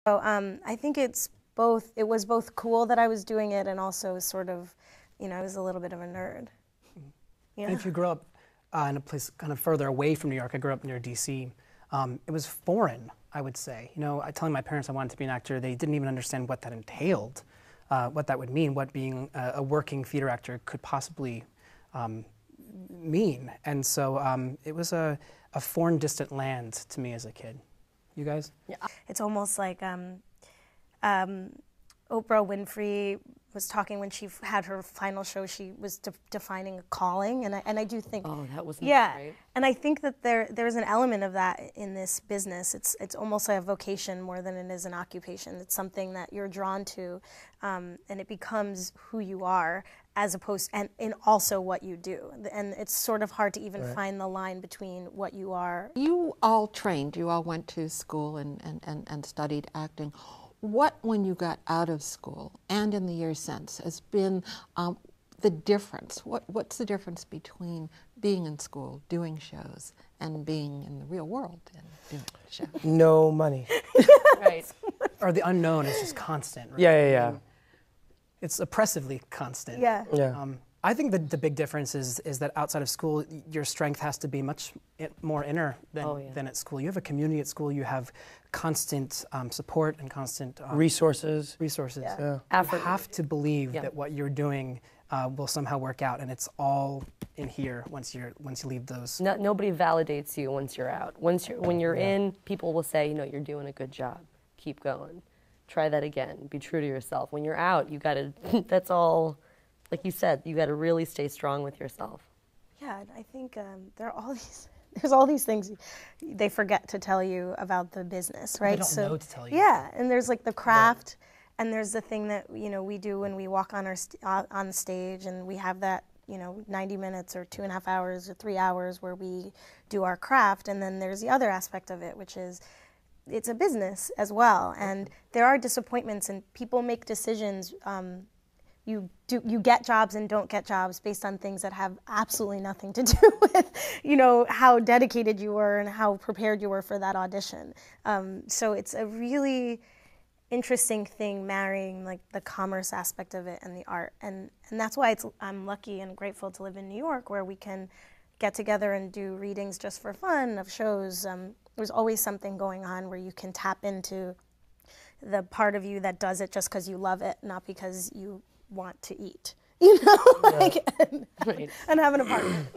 So I think it's both. It was both cool that I was doing it, and also sort of, I was a little bit of a nerd. Yeah. And if you grew up in a place kind of further away from New York, I grew up near DC. It was foreign, I would say. Telling my parents I wanted to be an actor, they didn't even understand what that entailed, what that would mean, what being a working theater actor could possibly mean. And so it was a foreign, distant land to me as a kid. You guys? Yeah. It's almost like Oprah Winfrey was talking when she had her final show. She was defining a calling, and I do think. Oh, that was great. And I think that there's an element of that in this business. It's almost like a vocation more than it is an occupation. It's something that you're drawn to, and it becomes who you are, as opposed and also what you do. And it's sort of hard to even find the line between what you are. You all trained. You all went to school and studied acting. What, when you got out of school and in the years since, has been the difference? What's the difference between being in school, doing shows, and being in the real world and doing shows? No money. Right. Or the unknown is just constant. Right? Yeah. It's oppressively constant. Yeah. I think the big difference is that outside of school, your strength has to be much more inner than at school. You have a community at school. You have constant support and constant resources. Yeah. You have to believe that what you're doing will somehow work out, and it's all in here once you leave those. Nobody validates you once you're out. When you're in, people will say, you're doing a good job. Keep going. Try that again. Be true to yourself. When you're out, you gotta. That's all. Like you said, you got to really stay strong with yourself. Yeah, I think there's all these things they forget to tell you about the business, right? They don't know to tell you. Yeah, and there's like the craft, and there's the thing that we do when we walk on on stage, and we have that 90 minutes or 2.5 hours or 3 hours where we do our craft, and then there's the other aspect of it, which is it's a business as well, and there are disappointments, and people make decisions. You get jobs and don't get jobs based on things that have absolutely nothing to do with, how dedicated you were and how prepared you were for that audition. So it's a really interesting thing, marrying like the commerce aspect of it and the art, and that's why I'm lucky and grateful to live in New York, where we can get together and do readings just for fun of shows. There's always something going on where you can tap into the part of you that does it just because you love it, not because you want to eat, and have an apartment.